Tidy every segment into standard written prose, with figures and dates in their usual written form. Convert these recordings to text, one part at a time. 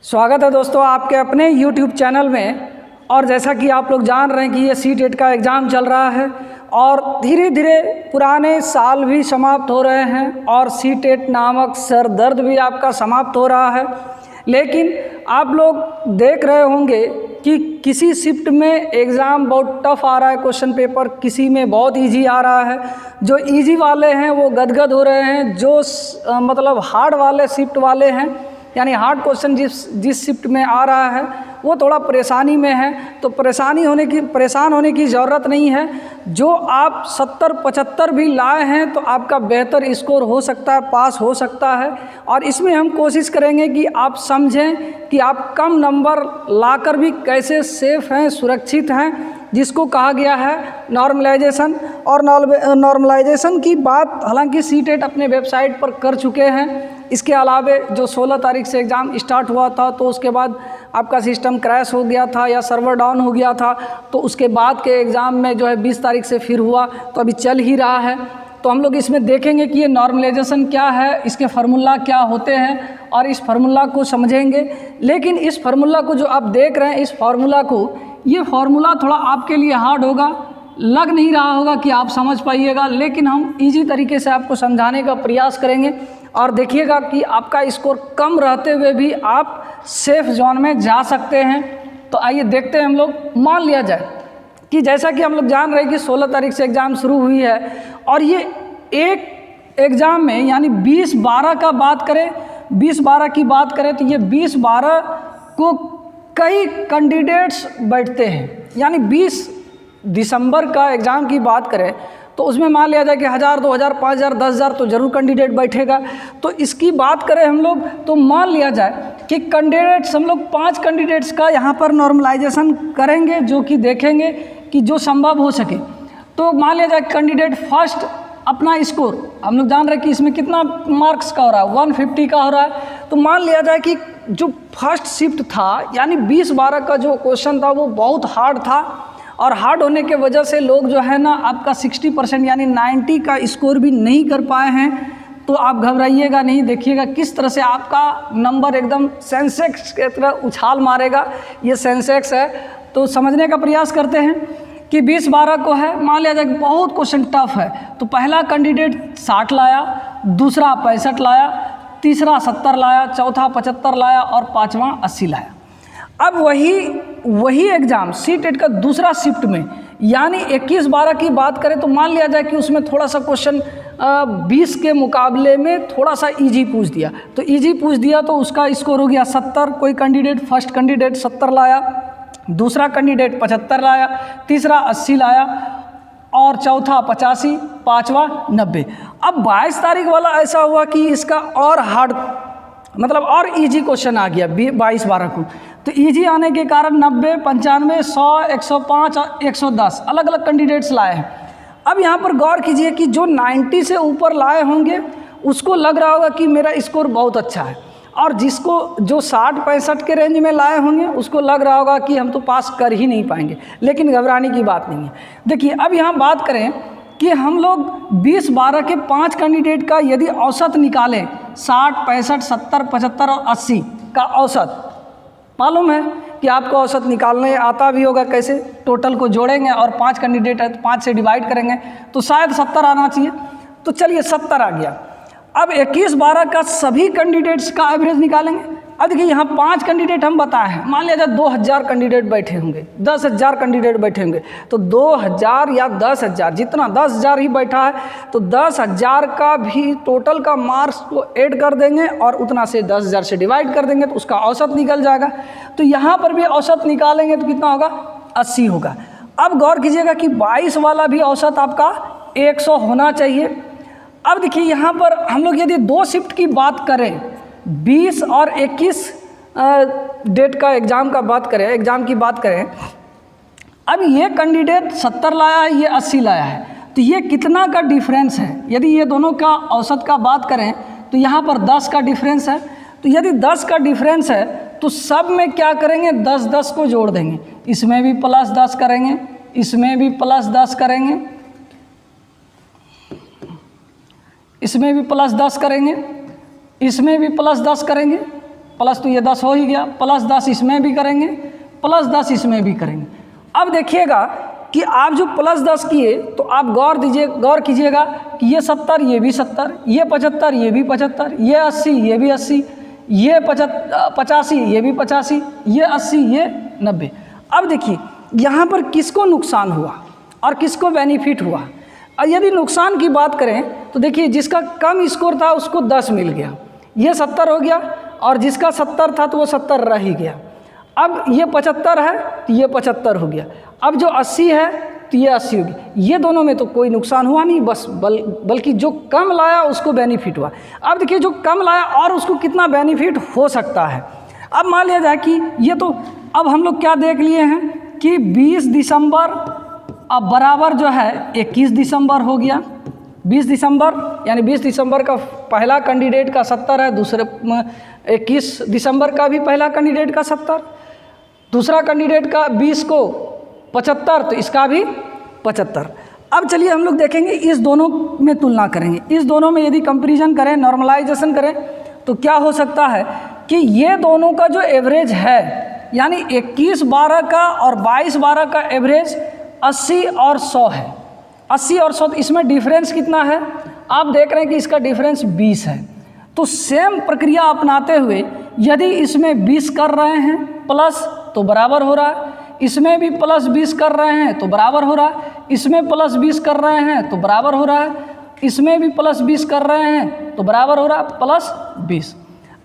स्वागत है दोस्तों आपके अपने YouTube चैनल में। और जैसा कि आप लोग जान रहे हैं कि ये सी-टेट का एग्ज़ाम चल रहा है और धीरे धीरे पुराने साल भी समाप्त हो रहे हैं और सी-टेट नामक सर दर्द भी आपका समाप्त हो रहा है। लेकिन आप लोग देख रहे होंगे कि किसी शिफ्ट में एग्ज़ाम बहुत टफ आ रहा है, क्वेश्चन पेपर किसी में बहुत इजी आ रहा है। जो इजी वाले हैं वो गदगद हो रहे हैं, जो मतलब हार्ड वाले शिफ्ट वाले हैं यानी हार्ड क्वेश्चन जिस शिफ्ट में आ रहा है वो थोड़ा परेशानी में है। तो परेशान होने की ज़रूरत नहीं है। जो आप 70-75 भी लाए हैं तो आपका बेहतर स्कोर हो सकता है, पास हो सकता है। और इसमें हम कोशिश करेंगे कि आप समझें कि आप कम नंबर लाकर भी कैसे सेफ हैं, सुरक्षित हैं, जिसको कहा गया है नॉर्मलाइजेशन। और नॉर्मलाइजेशन की बात हालांकि सी-टेट अपने वेबसाइट पर कर चुके हैं। इसके अलावे जो 16 तारीख से एग्ज़ाम स्टार्ट हुआ था तो उसके बाद आपका सिस्टम क्रैश हो गया था या सर्वर डाउन हो गया था, तो उसके बाद के एग्ज़ाम में जो है 20 तारीख से फिर हुआ, तो अभी चल ही रहा है। तो हम लोग इसमें देखेंगे कि ये नॉर्मलाइजेशन क्या है, इसके फार्मूला क्या होते हैं और इस फार्मूला को समझेंगे। लेकिन इस फार्मूला को जो आप देख रहे हैं, इस फार्मूला को, ये फार्मूला थोड़ा आपके लिए हार्ड होगा, लग नहीं रहा होगा कि आप समझ पाइएगा, लेकिन हम इजी तरीके से आपको समझाने का प्रयास करेंगे। और देखिएगा कि आपका स्कोर कम रहते हुए भी आप सेफ जोन में जा सकते हैं। तो आइए देखते हैं हम लोग। मान लिया जाए कि जैसा कि हम लोग जान रहे हैं कि 16 तारीख से एग्ज़ाम शुरू हुई है और ये एक एग्ज़ाम में यानी 20-12 का बात करें, 20-12 की बात करें तो ये 20-12 को कई कैंडिडेट्स बैठते हैं। यानी 20 दिसंबर का एग्ज़ाम की बात करें तो उसमें मान लिया जाए कि 1000, 2000, 5000, 10,000 तो ज़रूर कैंडिडेट बैठेगा। तो इसकी बात करें हम लोग तो मान लिया जाए कि कैंडिडेट्स हम लोग 5 कैंडिडेट्स का यहाँ पर नॉर्मलाइजेशन करेंगे, जो कि देखेंगे कि जो संभव हो सके। तो मान लिया जाए कैंडिडेट फर्स्ट अपना स्कोर हम लोग जान रहे हैं कि इसमें कितना मार्क्स का हो रहा है, 150 का हो रहा है। तो मान लिया जाए कि जो फर्स्ट शिफ्ट था यानी 20-12 का जो क्वेश्चन था वो बहुत हार्ड था और हार्ड होने के वजह से लोग जो है ना आपका 60% यानी 90 का स्कोर भी नहीं कर पाए हैं। तो आप घबराइएगा नहीं, देखिएगा किस तरह से आपका नंबर एकदम सेंसेक्स की तरह उछाल मारेगा। ये सेंसेक्स है, तो समझने का प्रयास करते हैं कि 20-12 को है। मान लिया जाए कि बहुत क्वेश्चन टफ है तो पहला कैंडिडेट 60 लाया, दूसरा 65 लाया, तीसरा 70 लाया, चौथा 75 लाया और पाँचवा 80 लाया। अब वही एग्ज़ाम सी-टेट का दूसरा शिफ्ट में यानी 21-12 की बात करें तो मान लिया जाए कि उसमें थोड़ा सा क्वेश्चन 20 के मुकाबले में थोड़ा सा इजी पूछ दिया। तो इजी पूछ दिया तो उसका स्कोर हो गया 70। कोई कैंडिडेट फर्स्ट कैंडिडेट 70 लाया, दूसरा कैंडिडेट 75 लाया, तीसरा 80 लाया और चौथा 85, पाँचवा 90। अब 22 तारीख वाला ऐसा हुआ कि इसका और हार्ड मतलब और इजी क्वेश्चन आ गया 22-12 को। तो इजी आने के कारण 90, 95, 100, 105 और 110 अलग अलग कैंडिडेट्स लाए हैं। अब यहाँ पर गौर कीजिए कि जो 90 से ऊपर लाए होंगे उसको लग रहा होगा कि मेरा स्कोर बहुत अच्छा है, और जिसको जो 60-65 के रेंज में लाए होंगे उसको लग रहा होगा कि हम तो पास कर ही नहीं पाएंगे। लेकिन घबराने की बात नहीं है। देखिए अब यहाँ बात करें कि हम लोग 20-12 के 5 कैंडिडेट का यदि औसत निकालें, 60, 65, 70, 75 और 80 का औसत, मालूम है कि आपको औसत निकालने आता भी होगा कैसे। टोटल को जोड़ेंगे और 5 कैंडिडेट है तो 5 से डिवाइड करेंगे तो शायद 70 आना चाहिए। तो चलिए 70 आ गया। अब 21-12 का सभी कैंडिडेट्स का एवरेज निकालेंगे। अब देखिए यहाँ 5 कैंडिडेट हम बताए हैं, मान लिया जाए 2000 कैंडिडेट बैठे होंगे, 10,000 कैंडिडेट बैठे होंगे। तो 2000 या 10,000 जितना 10,000 ही बैठा है तो 10,000 का भी टोटल का मार्क्स को ऐड कर देंगे और उतना से 10,000 से डिवाइड कर देंगे तो उसका औसत निकल जाएगा। तो यहाँ पर भी औसत निकालेंगे तो कितना होगा, 80 होगा। अब गौर कीजिएगा कि 22 वाला भी औसत आपका 100 होना चाहिए। अब देखिए यहाँ पर हम लोग यदि 2 शिफ्ट की बात करें, 20 और 21 डेट का एग्ज़ाम की बात करें, अब ये कैंडिडेट 70 लाया है, ये 80 लाया है, तो ये कितना का डिफरेंस है। यदि ये दोनों का औसत का बात करें तो यहाँ पर 10 का डिफरेंस है। तो यदि 10 का डिफरेंस है तो सब में क्या करेंगे, 10-10 को जोड़ देंगे। इसमें भी +10 करेंगे, इसमें भी +10 करेंगे, इसमें भी +10 करेंगे, इसमें भी +10 करेंगे प्लस तो ये 10 हो ही गया, प्लस 10 इसमें भी करेंगे, प्लस 10 इसमें भी करेंगे। अब देखिएगा कि आप जो प्लस 10 किए तो आप गौर कीजिएगा कि ये 70, ये भी 70, ये 75, ये भी 75, ये 80, ये भी 80, ये 85, ये भी 85, ये 80, ये 90। अब देखिए यहाँ पर किसको नुकसान हुआ और किसको बेनिफिट हुआ। और यदि नुकसान की बात करें तो देखिए जिसका कम स्कोर था उसको 10 मिल गया, ये 70 हो गया, और जिसका 70 था तो वो 70 रह ही गया। अब ये 75 है तो ये 75 हो गया, अब जो 80 है तो ये 80 हो गया। ये दोनों में तो कोई नुकसान हुआ नहीं, बस बल्कि जो कम लाया उसको बेनिफिट हुआ। अब देखिए जो कम लाया और उसको कितना बेनिफिट हो सकता है। अब मान लिया जाए कि ये तो अब हम लोग क्या देख लिए हैं कि 20 दिसंबर अब बराबर जो है 21 दिसंबर हो गया। 20 दिसंबर यानी 20 दिसंबर का पहला कैंडिडेट का 70 है, दूसरे 21 दिसंबर का भी पहला कैंडिडेट का 70, दूसरा कैंडिडेट का 20 को 75, तो इसका भी 75। अब चलिए हम लोग देखेंगे इस दोनों में तुलना करेंगे। इस दोनों में यदि कंपैरिजन करें, नॉर्मलाइजेशन करें तो क्या हो सकता है कि ये दोनों का जो एवरेज है यानी 21-12 का और 22-12 का एवरेज 80 और 100 है। 80 और 100 इसमें डिफरेंस कितना है, आप देख रहे हैं कि इसका डिफरेंस 20 है। तो सेम प्रक्रिया अपनाते हुए यदि इसमें 20 कर रहे हैं प्लस तो बराबर हो रहा है, इसमें भी प्लस 20 कर रहे हैं तो बराबर हो रहा है, इसमें प्लस 20 कर रहे हैं तो बराबर हो रहा है, इसमें भी प्लस 20 कर रहे हैं तो बराबर हो रहा है, प्लस 20।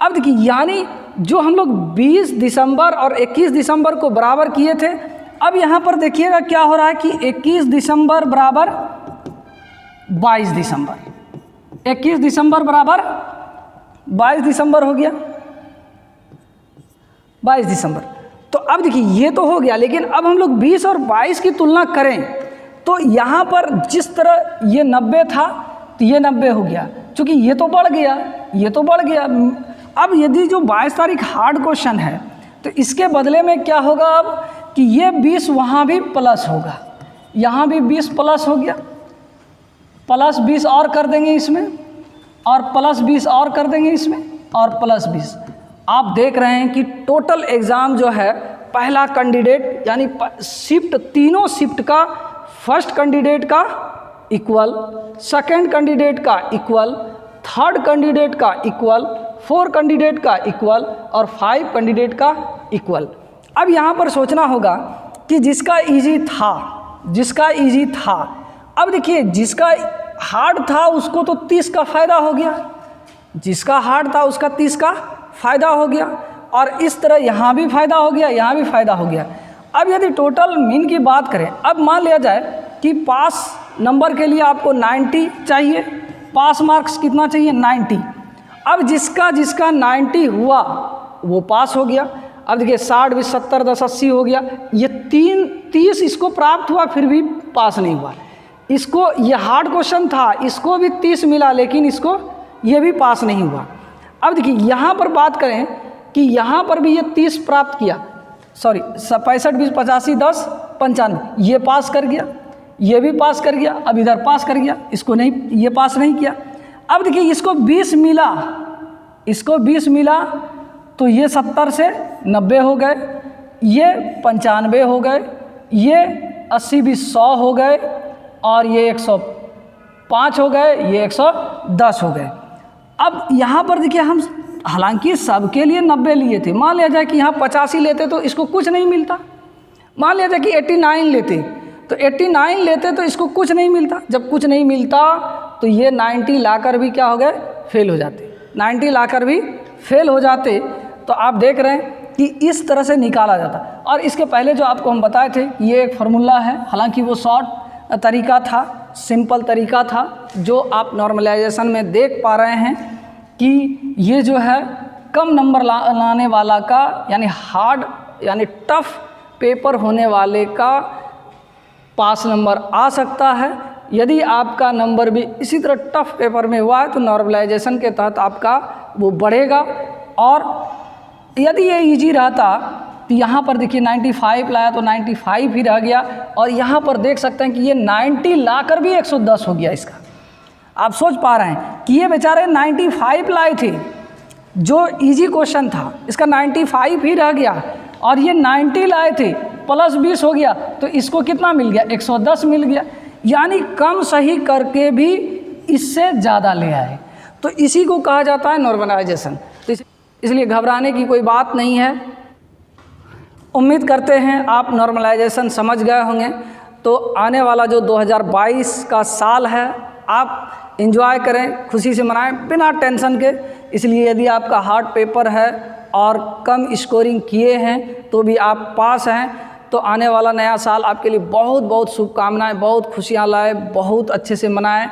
अब देखिए यानी जो हम लोग 20 दिसंबर और 21 दिसंबर को बराबर किए थे, अब यहाँ पर देखिएगा क्या हो रहा है कि 21 दिसंबर बराबर 22 दिसंबर, 21 दिसंबर बराबर 22 दिसंबर हो गया, 22 दिसंबर। तो अब देखिए ये तो हो गया, लेकिन अब हम लोग 20 और 22 की तुलना करें तो यहाँ पर जिस तरह ये 90 था तो ये 90 हो गया, क्योंकि ये तो बढ़ गया, ये तो बढ़ गया। अब यदि जो 22 तारीख हार्ड क्वेश्चन है तो इसके बदले में क्या होगा अब कि ये 20 वहाँ भी प्लस होगा, यहाँ भी 20 प्लस हो गया, प्लस 20 और कर देंगे इसमें, और प्लस 20 और कर देंगे इसमें, और प्लस 20। आप देख रहे हैं कि टोटल एग्ज़ाम जो है पहला कैंडिडेट यानी शिफ्ट, तीनों शिफ्ट का फर्स्ट कैंडिडेट का इक्वल, सेकंड कैंडिडेट का इक्वल, थर्ड कैंडिडेट का इक्वल, 4 कैंडिडेट का इक्वल और 5 कैंडिडेट का इक्वल। अब यहाँ पर सोचना होगा कि जिसका इजी था, जिसका इजी था, अब देखिए जिसका हार्ड था उसको तो 30 का फ़ायदा हो गया, जिसका हार्ड था उसका 30 का फ़ायदा हो गया, और इस तरह यहाँ भी फ़ायदा हो गया, यहाँ भी फ़ायदा हो गया। अब यदि टोटल मीन की बात करें, अब मान लिया जाए कि पास नंबर के लिए आपको 90 चाहिए, पास मार्क्स कितना चाहिए 90। अब जिसका 90 हुआ वो पास हो गया। अब देखिए 60 20 70 10 80 हो गया, ये 30 इसको प्राप्त हुआ फिर भी पास नहीं हुआ। इसको ये हार्ड क्वेश्चन था, इसको भी 30 मिला लेकिन इसको ये भी पास नहीं हुआ। अब देखिए यहाँ पर बात करें कि यहाँ पर भी ये 30 प्राप्त किया, सॉरी 65 20 85 10 95, ये पास कर गया, ये भी पास कर गया, अब इधर पास कर गया, इसको नहीं, ये पास नहीं किया। अब देखिए इसको 20 मिला, इसको 20 मिला तो ये 70 से 90 हो गए, ये 95 हो गए, ये 80 भी 100 हो गए, और ये 105 हो गए, ये 110 हो गए। अब यहाँ पर देखिए हम हालांकि सबके लिए 90 लिए थे, मान लिया जाए कि यहाँ 85 लेते तो इसको कुछ नहीं मिलता, मान लिया जाए कि 89 लेते तो 89 लेते तो इसको कुछ नहीं मिलता, जब कुछ नहीं मिलता तो ये 90 लाकर भी क्या हो गए, फेल हो जाते, 90 लाकर भी फेल हो जाते। तो आप देख रहे हैं कि इस तरह से निकाला जाता। और इसके पहले जो आपको हम बताए थे ये एक फार्मूला है, हालांकि वो शॉर्ट तरीका था, सिंपल तरीका था, जो आप नॉर्मलाइजेशन में देख पा रहे हैं कि ये जो है कम नंबर लाने वाला का यानी हार्ड यानी टफ पेपर होने वाले का पास नंबर आ सकता है। यदि आपका नंबर भी इसी तरह टफ पेपर में हुआ है तो नॉर्मलाइजेशन के तहत आपका वो बढ़ेगा। और यदि ये इजी रहता तो यहाँ पर देखिए 95 लाया तो 95 ही रह गया, और यहाँ पर देख सकते हैं कि ये 90 लाकर भी 110 हो गया इसका। आप सोच पा रहे हैं कि ये बेचारे 95 लाए थे जो इजी क्वेश्चन था इसका 95 ही रह गया और ये 90 लाए थे, प्लस 20 हो गया, तो इसको कितना मिल गया? 110 मिल गया। यानी कम सही करके भी इससे ज़्यादा ले आए, तो इसी को कहा जाता है नॉर्मलाइजेशन। तो इसलिए घबराने की कोई बात नहीं है। उम्मीद करते हैं आप नॉर्मलाइजेशन समझ गए होंगे। तो आने वाला जो 2022 का साल है आप एंजॉय करें, खुशी से मनाएं बिना टेंशन के। इसलिए यदि आपका हार्ड पेपर है और कम स्कोरिंग किए हैं तो भी आप पास हैं, तो आने वाला नया साल आपके लिए बहुत बहुत शुभकामनाएं, बहुत खुशियां लाए, बहुत अच्छे से मनाएं।